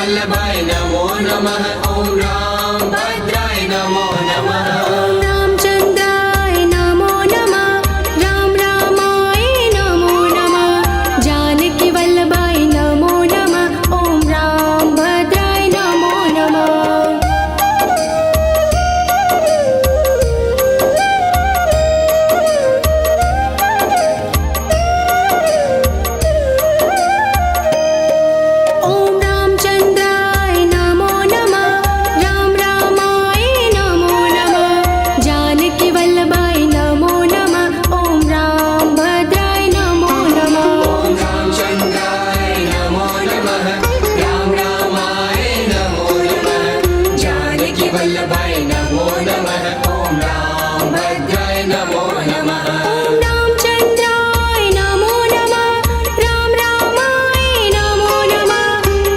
वल्लभाय नमो नमः। ॐ राम भद्राय नमो नमः। ॐ रामचन्द्राय नमो नमः। राम रामाय नमो नमः। जानकी वल्लभाय नमो नमः। ॐ राम भद्राय नमो नमः। ॐ रामचन्द्राय नमो नमः। राम रामाय नमो नमः। जानकी वल्लभाय नमो नमः। ॐ राम भद्राय नमो नमः। ॐ रामचन्द्राय नमो नमः। राम रामाय नमो नमः। जानकी वल्लभाय नमो नमः। ॐ राम भद्राय नमो नमः। ॐ रामचन्द्राय नमो नमः। राम रामाय नमो नमः।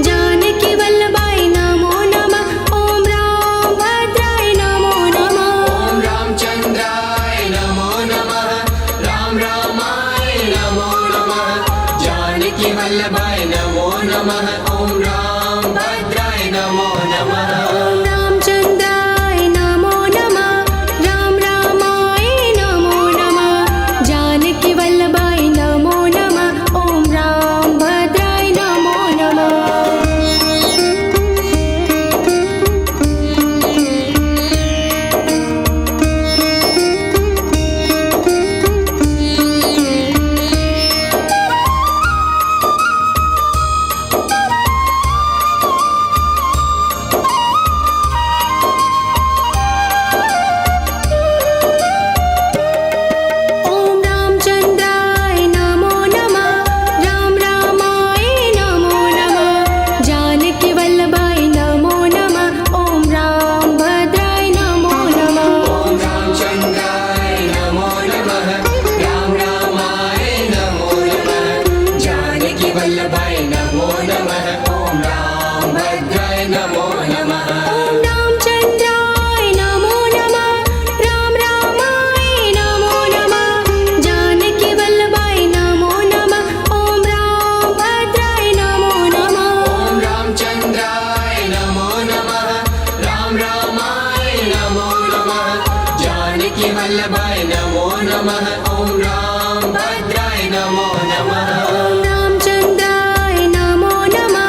जानकी वल्लभाय नमो नमः। ॐ राम भद्राय नमो नमः। ॐ रामचन्द्राय नमो नमः। राम रामाय नमो नमः। जानकी वल्लभाय नमो नमः। ॐ राम भद्राय नमो नमः। ॐ रामचन्द्राय नमो नमः। राम रामाय नमो नमः। जानकी वल्लभाय नमो नमः। ॐ राम भद्राय नमो नमः। ॐ रामचन्द्राय नमो नमः। राम रामाय नमो नमः। जानकी वल्लभाय नमो नमः। ॐ राम भद्राय नमो नमः। ॐ रामचन्द्राय नमो नमः। राम रामाय नमो नमः। जानकी वल्लभाय नमो नमः। ॐ राम भद्राय नमो नमः। ॐ रामचन्द्राय नमो नमः। राम रामाय नमो नमः। जानकी वल्लभाय नमो नमः। ॐ राम भद्राय नमो नमः। ॐ रामचन्द्राय नमो नमः। राम रामाय नमो नमः। जानकी वल्लभाय नमो नमः। ॐ राम भद्राय नमो नमः। ॐ रामचन्द्राय नमो नमः।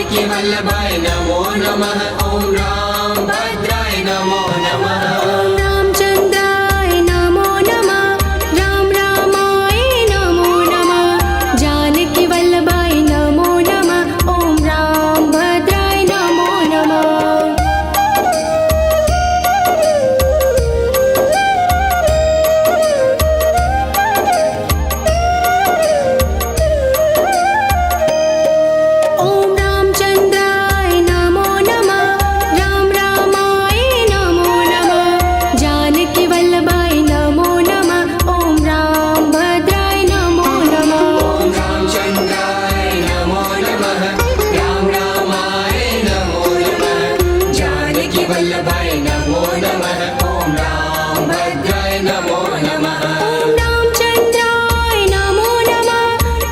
जानकी वल्लभाय नमो नमः ॐ राम भद्राय नमो नमः ॐ रामचन्द्राय नमो नमः राम रामाय नमो नमः जानकी वल्लभाय नमो नमः ॐ राम भद्राय नमो नमः ॐ रामचन्द्राय नमो नमः राम रामाय नमो नमः जानकी वल्लभाय नमो नमः ॐ राम भद्राय नमो नमः ॐ रामचन्द्राय नमो नमः राम रामाय नमो नमः जानकी वल्लभाय नमो नमः ॐ राम भद्राय नमो नमः ॐ रामचन्द्राय नमो नमः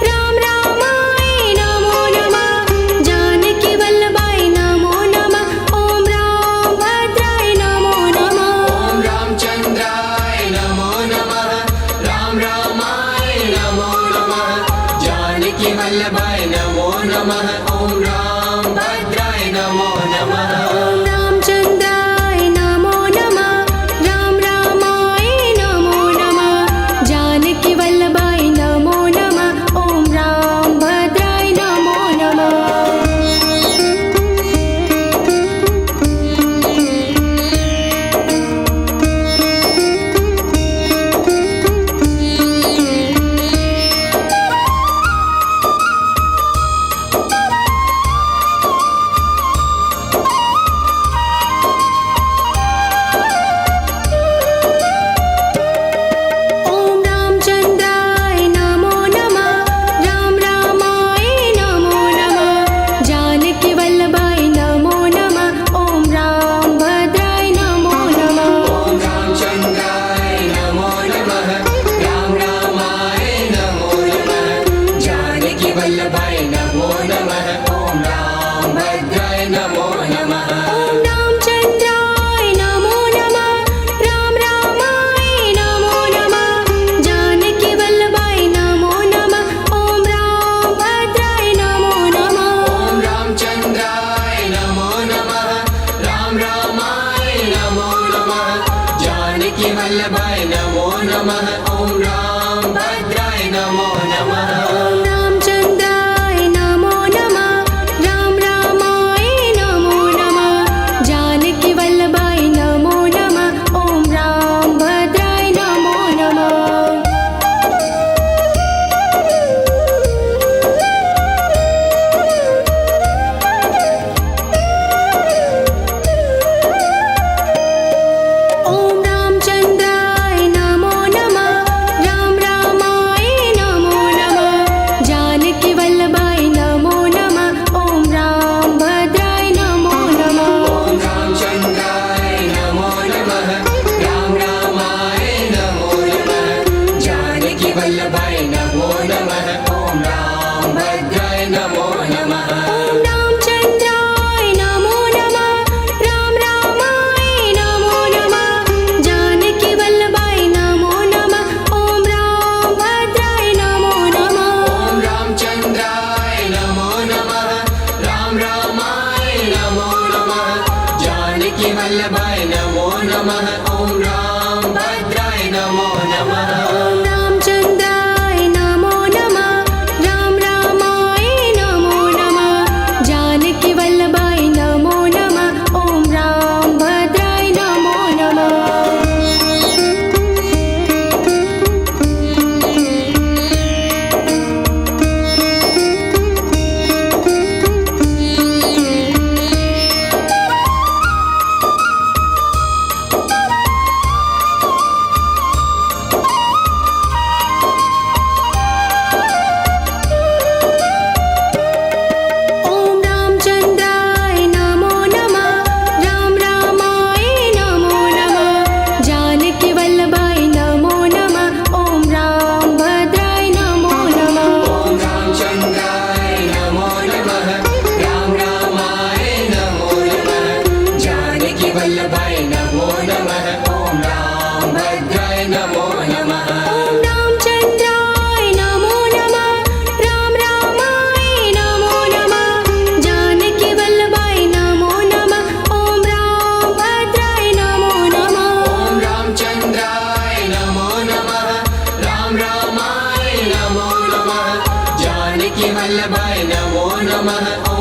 राम रामाय नमो नमः जानकी वल्लभाय नमो नमः ॐ राम भद्राय नमो नमः ॐ रामचन्द्राय नमो नमः राम रामाय नमो नमः जानकी वल्लभाय नमो नमः ॐ राम भद्राय नमो नमः ॐ रामचन्द्राय नमो नमः राम रामाय नमो नमः जानकी वल्लभाय नमो नमः ॐ राम भद्राय नमो नमः ॐ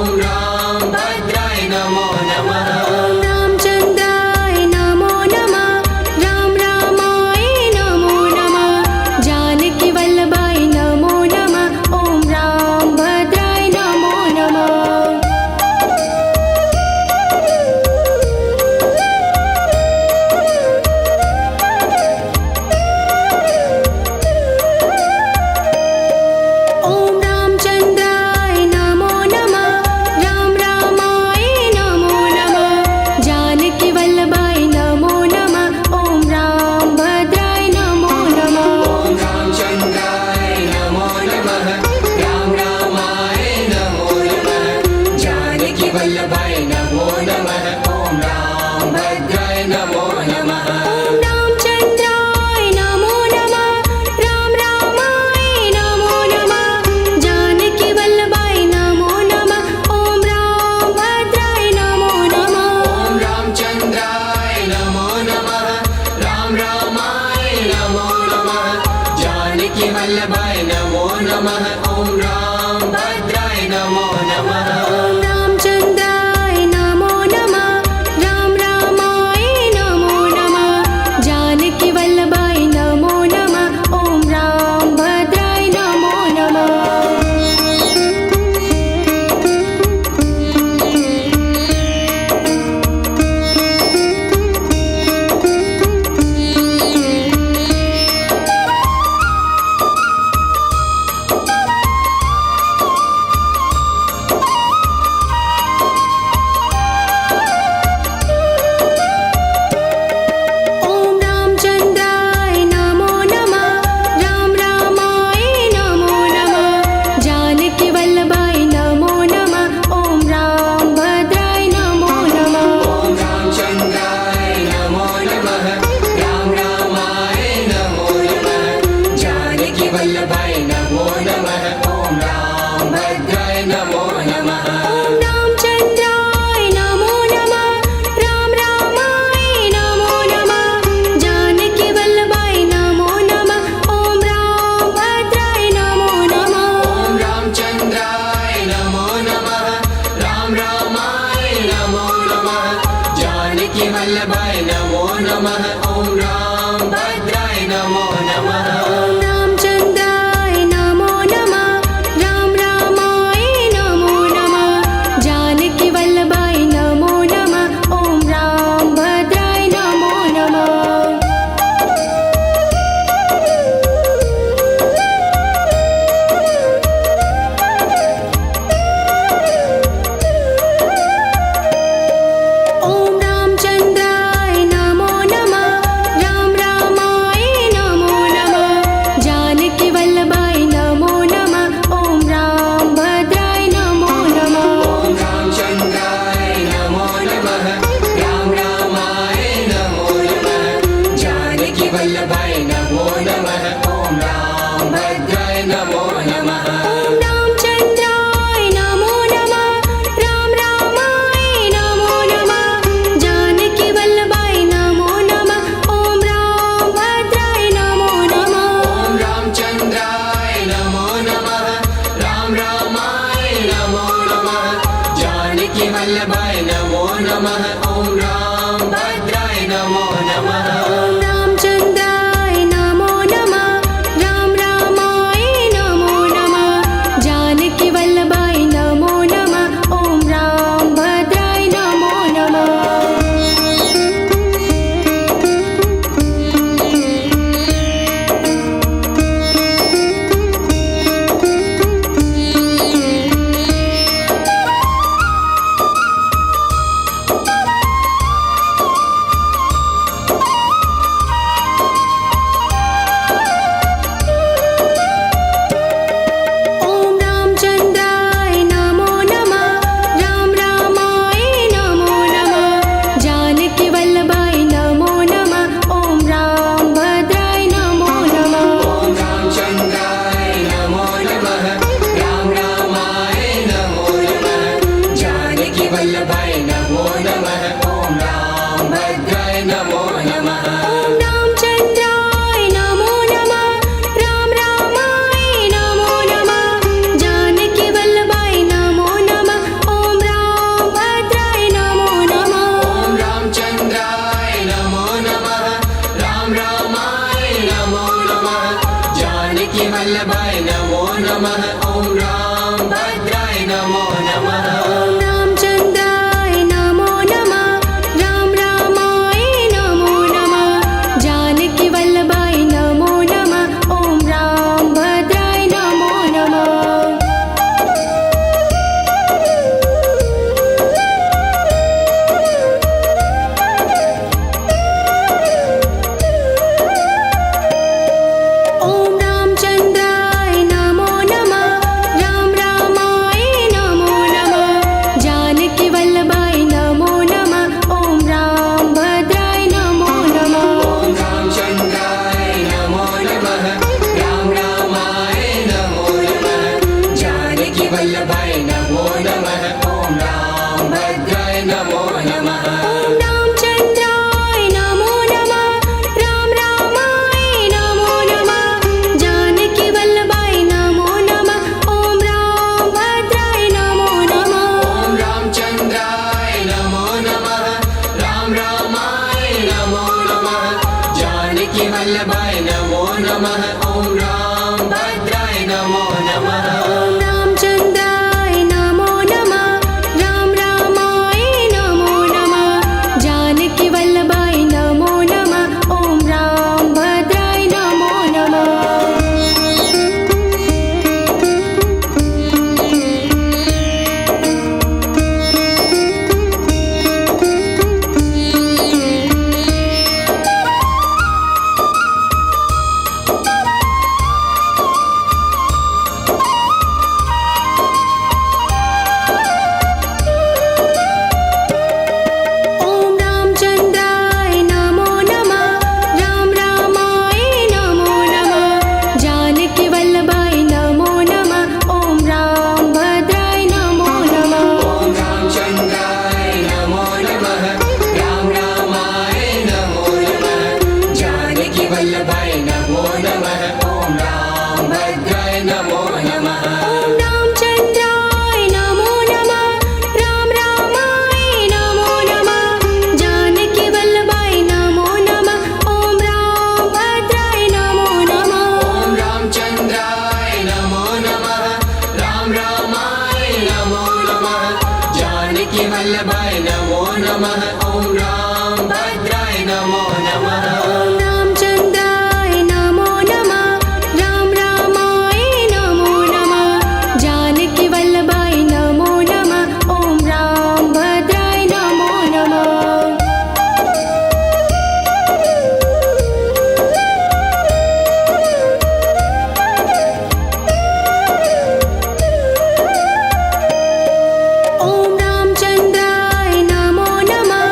ॐ राम भद्राय नमो नमः ॐ रामचन्द्राय नमो नमः राम रामाय नमो नमः जानकी वल्लभाय नमो नमः ॐ राम भद्राय नमो नमः ॐ रामचन्द्राय नमो नमः राम रामाय नमो नमः जानकी वल्लभाय नमो नमः ॐ राम भद्राय नमो नमः ॐ रामचन्द्राय नमो नमः राम रामाय नमो नमः जानकी वल्लभाय नमो नमः ॐ राम भद्राय नमो नमः ॐ रामचन्द्राय नमो नमः राम रामाय नमो नमः जानकी वल्लभाय नमो नमः ॐ राम भद्राय नमो नमः ॐ रामचन्द्राय नमो नमः राम रामाय नमो नमः जानकी वल्लभाय नमो नमः ॐ राम भद्राय नमो नमः ॐ रामचन्द्राय नमो नमः राम रामाय नमो नमः जानकी वल्लभाय नमो नमः ॐ राम भद्राय नमो नमः ॐ रामचन्द्राय नमो नमः राम रामाय नमो नमः जानकी वल्लभाय नमो नमः ॐ राम भद्राय नमो नमः ॐ रामचन्द्राय नमो नमः राम रामाय नमो नमः जानकी वल्लभाय नमो नमः ॐ राम भद्राय नमो नमः ॐ रामचन्द्राय नमो नमः राम रामाय नमो नमः जानकी वल्लभाय नमो नमः ॐ राम भद्राय नमो नमः ॐ रामचन्द्राय नमो नमः राम रामाय नमो नमः जानकी वल्लभाय नमो नमः ॐ राम भद्राय नमो नमः ॐ रामचन्द्राय नमो नमः राम रामाय नमो नमः जानकी वल्लभाय नमो नमः ॐ राम भद्राय नमो नमः ॐ रामचन्द्राय नमो नमः राम रामाय नमो नमः जानकी वल्लभाय नमो नमः ॐ राम भद्राय नमो नमः ॐ रामचन्द्राय नमो नमः राम रामाय नमो नमः जानकी वल्लभाय नमो नमः ॐ राम भद्राय नमो नमः ॐ रामचन्द्राय नमो नमः राम रामाय नमो नमः जानकी वल्लभाय नमो नमः ॐ राम भद्राय नमो नमः ॐ रामचन्द्राय नमो नमः राम रामाय नमो नमः जानकी वल्लभाय नमो नमः ॐ राम भद्राय नमो नमः ॐ रामचन्द्राय नमो नमः राम रामाय नमो नमः जानकी वल्लभाय नमो नमः ॐ राम भद्राय नमो नमः ॐ ॐ रामभद्राय नमो नमः ॐ रामचन्द्राय नमो नमः राम रामाय नमो नमः जानकी वल्लभाय नमो नमः ॐ रामभद्राय नमो नमः ॐ रामचन्द्राय नमो नमः राम रामाय नमो नमः जानकी वल्लभाय नमो नमः ॐ रामभद्राय नमो नमः ॐ रामचन्द्राय नमो नमः राम रामाय नमो नमः जानकी वल्लभाय नमो नमः ॐ रामभद्राय नमो नमः ॐ रामचन्द्राय नमो नमः राम रामाय नमो नमः जानकी वल्लभाय नमो नमः ॐ रामभद्राय नमो नमः ॐ रामचन्द्राय नमो नमः राम रामाय नमो नमः जानकी वल्लभाय नमो नमः ॐ रामभद्राय नमो नमः ॐ रामचन्द्राय नमो नमः राम रामाय नमो नमः जानकी वल्लभाय नमो नमः ॐ रामभद्राय नमो नमः ॐ रामचन्द्राय नमो नमः राम रामाय नमो नमः जानकी वल्लभाय नमो नमः ॐ रामभद्राय नमो नमः ॐ रामचन्द्राय नमो नमः राम रामाय नमो नमः जानकी वल्लभाय नमो नमः ॐ रामभद्राय नमो नमः ॐ रामचन्द्राय नमो नमः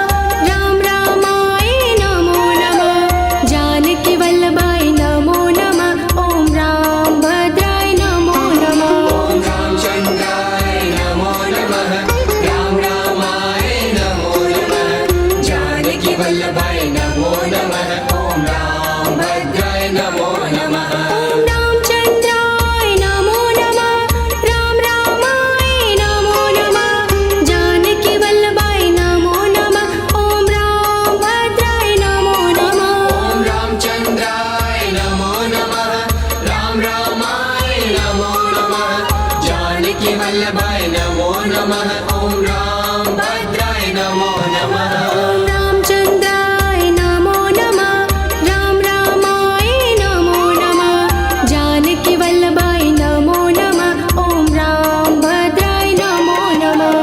राम रामाय नमो नमः जानकी वल्लभाय नमो नमः ॐ रामभद्राय नमो नमः ॐ रामचन्द्राय नमो नमः राम रामाय नमो नमः जानकी वल्लभाय नमो नमः ॐ रामभद्राय नमो नमः ॐ रामचन्द्राय नमो नमः राम रामाय नमो नमः जानकी वल्लभाय नमो नमः ॐ रामभद्राय नमो नमः ॐ रामचन्द्राय नमो नमः राम रामाय नमो नमः जानकी वल्लभाय नमो नमः ॐ रामभद्राय नमो नमः ॐ रामचन्द्राय नमो नमः राम रामाय नमो नमः जानकी वल्लभाय नमो नमः ॐ रामभद्राय नमो नमः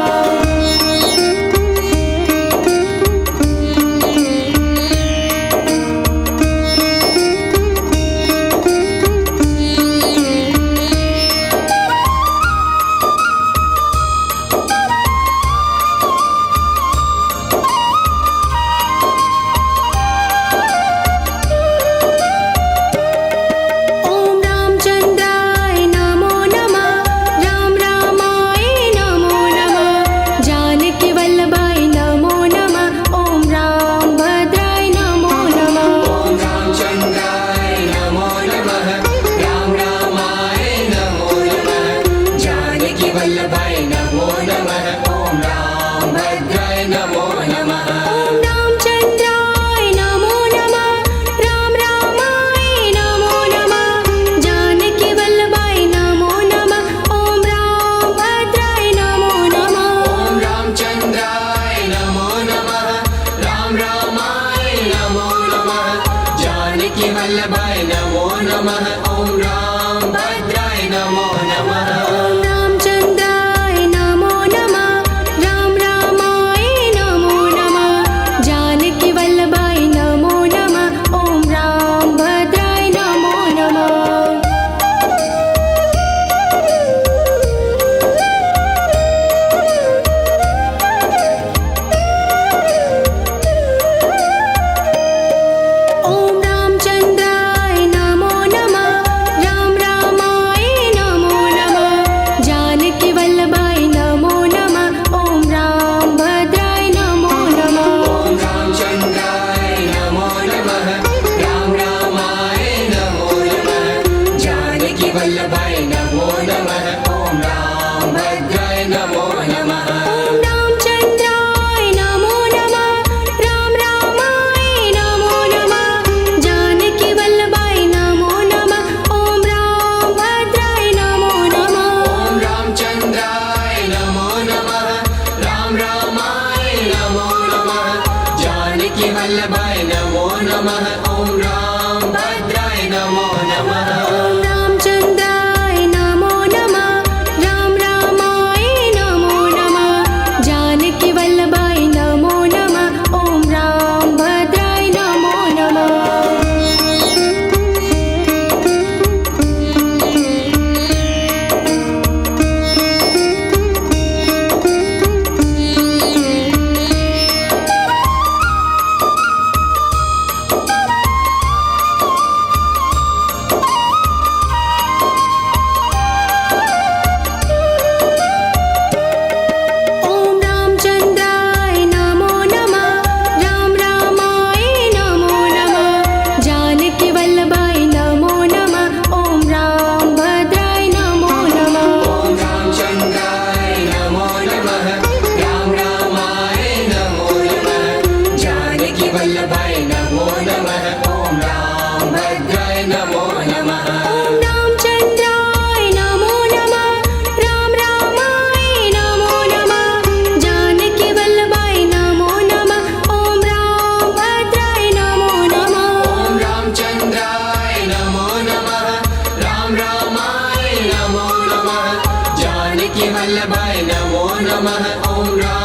जानकी वल्लभाय नमो नमः ॐ राम भद्राय नमो नमः ॐ रामचन्द्राय नमो नमः राम रामाय नमो नमः जानकी वल्लभाय नमो नमः ॐ राम भद्राय नमो नमः ॐ रामचन्द्राय नमो नमः राम रामाय नमो नमः जानकी वल्लभाय नमो नमः ॐ राम भद्राय नमो नमः ॐ रामचन्द्राय नमो नमः राम रामाय नमो नमः जानकी वल्लभाय नमो नमः ॐ राम भद्राय नमो नमः ॐ रामचन्द्राय नमो नमः राम रामाय नमो नमः जानकी वल्लभाय नमो नमः ॐ राम भद्राय नमो नमः ॐ रामचन्द्राय नमो नमः राम रामाय नमो नमः जानकी वल्लभाय नमो नमः ॐ राम